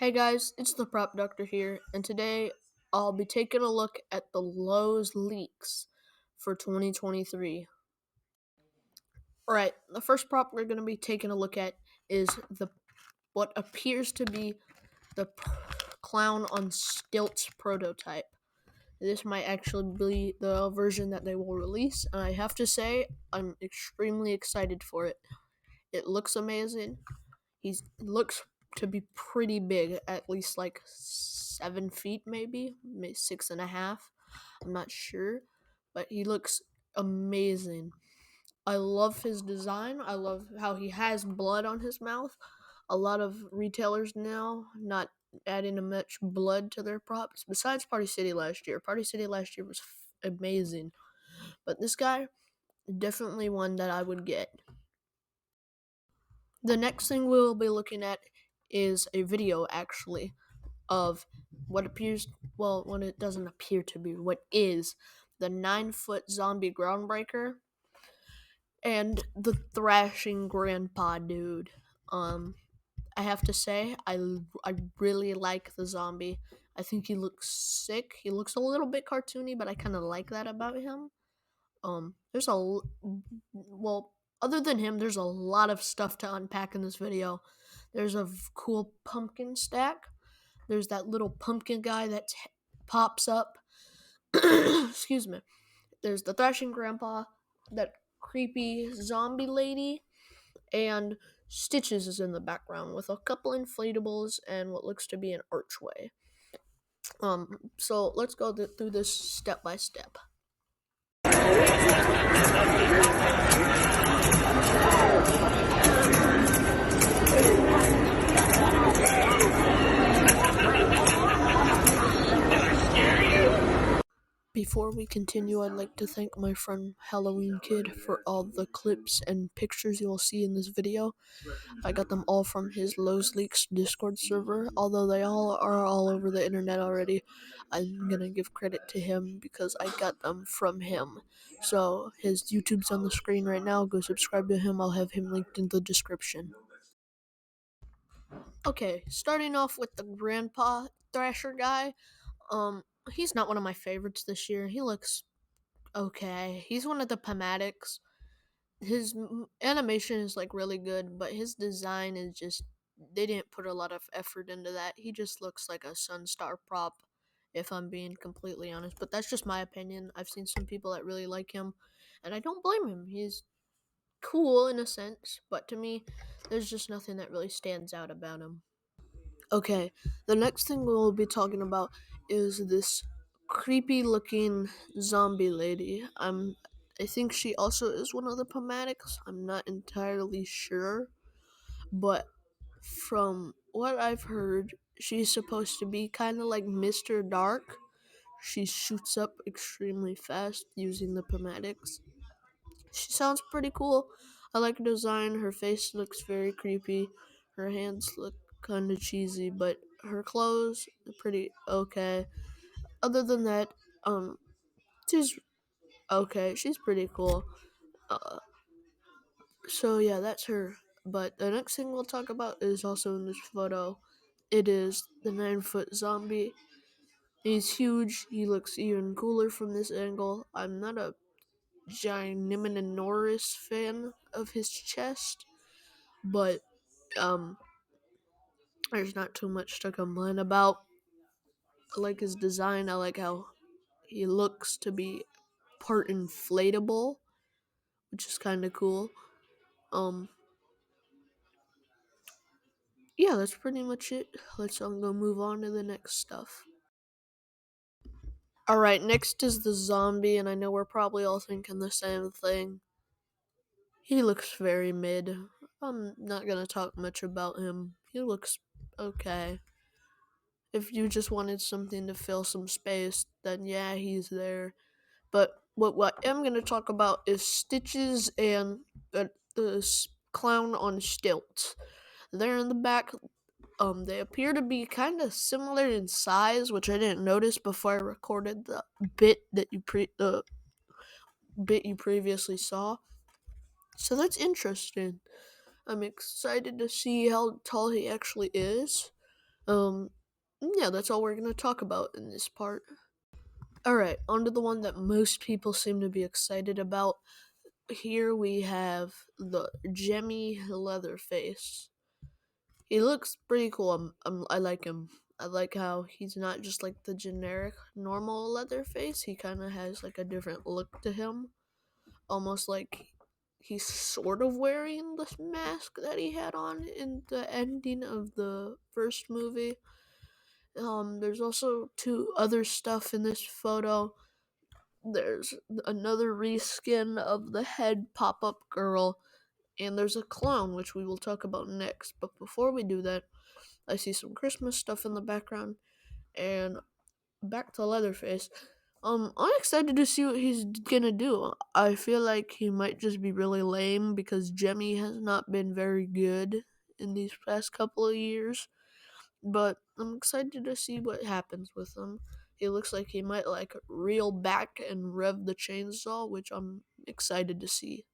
Hey guys, it's the Prop Doctor here, and today I'll be taking a look at the Lowe's leaks for 2023. Alright, the first prop we're going to be taking a look at is what appears to be the clown on stilts prototype. This might actually be the version that they will release, and I have to say, I'm extremely excited for it. It looks amazing. He looks to be pretty big, at least like 7 feet, maybe 6.5. I'm not sure, but he looks amazing. I love his design. I love how he has blood on his mouth. A lot of retailers now not adding much blood to their props. Besides Party City last year. Party City last year was amazing. But this guy, definitely one that I would get. The next thing we'll be looking at is a video, actually, of what what it doesn't appear to be, what is the 9-foot zombie groundbreaker and the thrashing grandpa dude. I have to say, I really like the zombie. I think he looks sick. He looks a little bit cartoony, but I kind of like that about him. There's other than him, there's a lot of stuff to unpack in this video. There's a cool pumpkin stack. There's that little pumpkin guy that pops up. Excuse me. There's the thrashing grandpa, that creepy zombie lady, and Stitches is in the background with a couple inflatables and what looks to be an archway. So let's go through this step by step. Before we continue, I'd like to thank my friend Halloween Kid for all the clips and pictures you'll see in this video. I got them all from his Lowe's Leaks Discord server. Although they all are all over the internet already, I'm gonna give credit to him because I got them from him. So his YouTube's on the screen right now. Go subscribe to him. I'll have him linked in the description. Okay, starting off with the Grandpa Thrasher guy. He's not one of my favorites this year. He looks okay. He's one of the Pneumatics. His animation is like really good, but his design is just, they didn't put a lot of effort into that. He just looks like a Sunstar prop, if I'm being completely honest. But that's just my opinion. I've seen some people that really like him, and I don't blame him. He's cool in a sense, but to me, there's just nothing that really stands out about him. Okay, the next thing we'll be talking about is this creepy looking zombie lady. I think she also is one of the Pneumatics. I'm not entirely sure, but from what I've heard, she's supposed to be kind of like Mr. Dark. She shoots up extremely fast using the Pneumatics. She sounds pretty cool. I like her design. Her face looks very creepy. Her hands look kind of cheesy, but her clothes are pretty okay. Other than that, she's okay. She's pretty cool. Uh, so yeah, that's her. But the next thing we'll talk about is also in this photo. It is the 9-foot zombie. He's huge. He looks even cooler from this angle. I'm not a ginormous fan of his chest, but there's not too much to complain about. I like his design. I like how he looks to be part inflatable, which is kind of cool. Um, yeah, that's pretty much it. Let's go move on to the next stuff. Alright, next is the zombie, and I know we're probably all thinking the same thing. He looks very mid. I'm not gonna talk much about him. He looks okay. If you just wanted something to fill some space, then yeah, he's there. But what I'm gonna talk about is Stitches and the clown on stilts. They're in the back. They appear to be kind of similar in size, which I didn't notice before I recorded the bit you previously saw. So that's interesting. I'm excited to see how tall he actually is. Um, yeah, that's all we're gonna talk about in this part. Alright, on to the one that most people seem to be excited about. Here we have the Jemmy Leatherface. He looks pretty cool. I like him. I like how he's not just like the generic normal Leatherface. He kind of has like a different look to him. Almost like he's sort of wearing the mask that he had on in the ending of the first movie. There's also two other stuff in this photo. There's another reskin of the head pop up girl, and there's a clown, which we will talk about next. But before we do that, I see some Christmas stuff in the background, and back to Leatherface. I'm excited to see what he's gonna do. I feel like he might just be really lame because Jemmy has not been very good in these past couple of years. But I'm excited to see what happens with him. He looks like he might like reel back and rev the chainsaw, which I'm excited to see.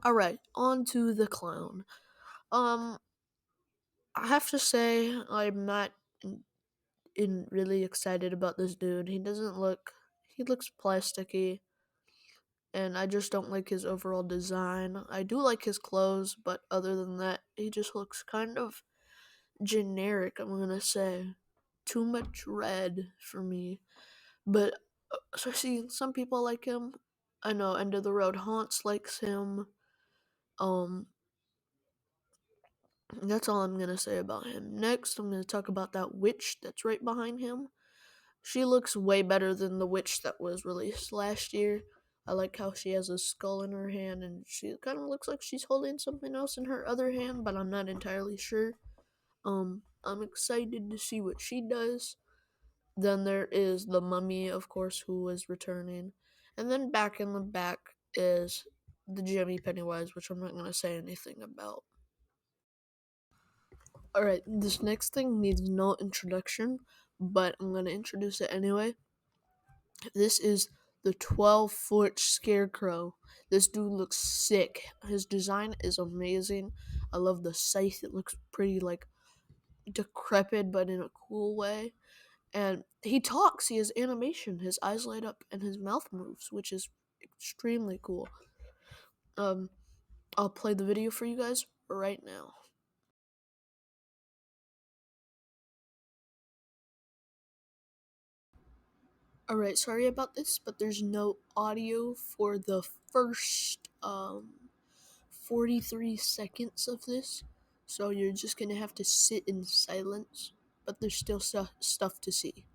Alright, on to the clown. Um, I have to say I'm not really excited about this dude. He looks plasticky, and I just don't like his overall design. I do like his clothes, but other than that, he just looks kind of generic, I'm gonna say. Too much red for me. But so see, some people like him. I know End of the Road Haunts likes him. Um, that's all I'm gonna say about him. Next, I'm gonna talk about that witch that's right behind him. She looks way better than the witch that was released last year. I like how she has a skull in her hand and she kind of looks like she's holding something else in her other hand, but I'm not entirely sure. I'm excited to see what she does. Then there is the mummy, of course, who is returning. And then back in the back is the Jimmy Pennywise, which I'm not going to say anything about. Alright, this next thing needs no introduction, but I'm going to introduce it anyway. This is the 12-foot scarecrow. This dude looks sick. His design is amazing. I love the scythe. It looks pretty like decrepit, but in a cool way. And he talks. He has animation. His eyes light up and his mouth moves, which is extremely cool. Um, I'll play the video for you guys right now. Alright, sorry about this, but there's no audio for the first 43 seconds of this, so you're just gonna have to sit in silence, but there's still stuff to see.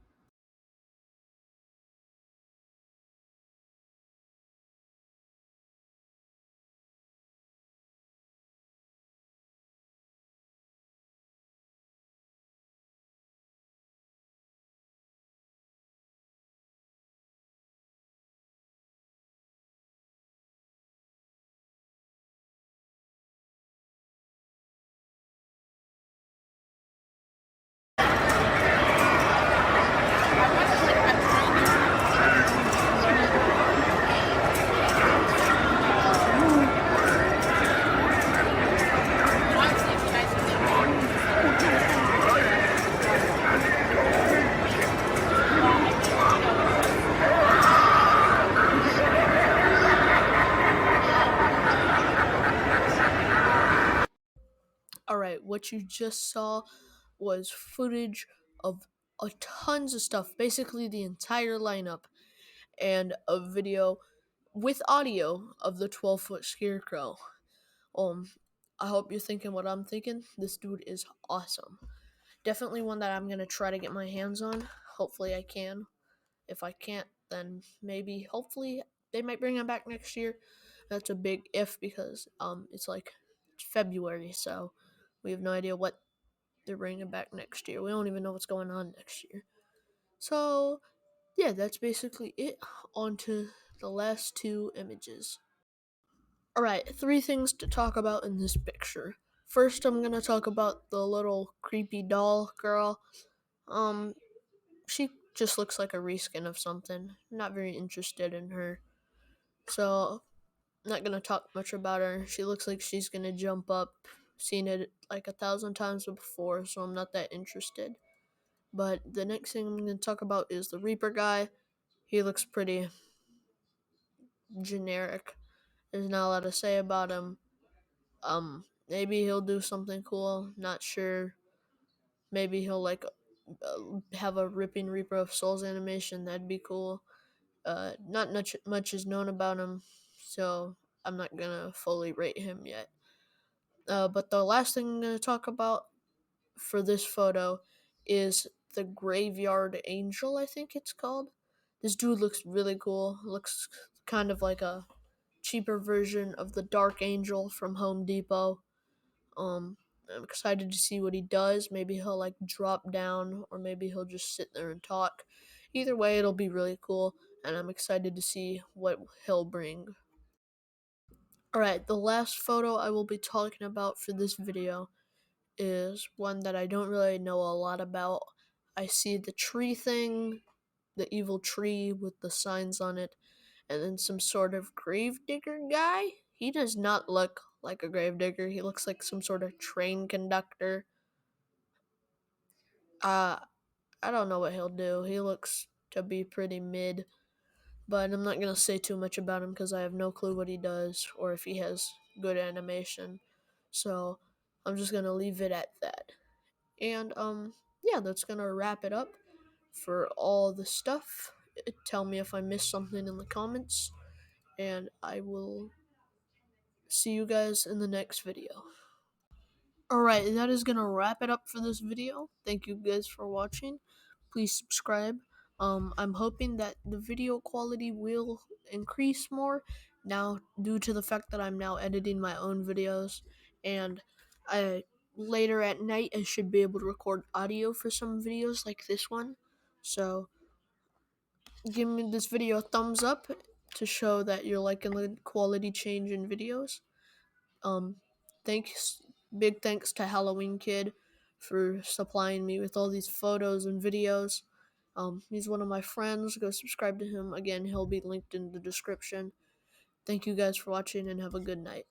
Alright, what you just saw was footage of tons of stuff, basically the entire lineup, and a video with audio of the 12-foot scarecrow. Um, I hope you're thinking what I'm thinking. This dude is awesome. Definitely one that I'm gonna try to get my hands on. Hopefully I can. If I can't, then maybe, hopefully, they might bring him back next year. That's a big if because it's like February, so we have no idea what they're bringing back next year. We don't even know what's going on next year. So yeah, that's basically it. On to the last two images. Alright, three things to talk about in this picture. First, I'm gonna talk about the little creepy doll girl. Um, she just looks like a reskin of something. Not very interested in her. So, not gonna talk much about her. She looks like she's gonna jump up, seen it like 1,000 times before, so I'm not that interested. But the next thing I'm going to talk about is the Reaper guy. He looks pretty generic. There's not a lot to say about him. Maybe he'll do something cool. Not sure. Maybe he'll like have a ripping Reaper of Souls animation. That'd be cool. Not much is known about him, so I'm not gonna fully rate him yet. But the last thing I'm gonna talk about for this photo is the Graveyard Angel, I think it's called. This dude looks really cool. Looks kind of like a cheaper version of the Dark Angel from Home Depot. Um, I'm excited to see what he does. Maybe he'll like drop down, or maybe he'll just sit there and talk. Either way, it'll be really cool, and I'm excited to see what he'll bring. Alright, the last photo I will be talking about for this video is one that I don't really know a lot about. I see the tree thing, the evil tree with the signs on it, and then some sort of gravedigger guy. He does not look like a gravedigger. He looks like some sort of train conductor. Uh, I don't know what he'll do. He looks to be pretty mid, but I'm not gonna say too much about him because I have no clue what he does or if he has good animation. So I'm just gonna leave it at that. And yeah, that's gonna wrap it up for all the stuff. Tell me if I missed something in the comments, and I will see you guys in the next video. Alright, that is gonna wrap it up for this video. Thank you guys for watching. Please subscribe. I'm hoping that the video quality will increase more now due to the fact that I'm now editing my own videos, and I later at night I should be able to record audio for some videos like this one. So give me this video a thumbs up to show that you're liking the quality change in videos. Um, thanks, big thanks to Halloween Kid for supplying me with all these photos and videos. He's one of my friends. Go subscribe to him. Again, he'll be linked in the description. Thank you guys for watching and have a good night.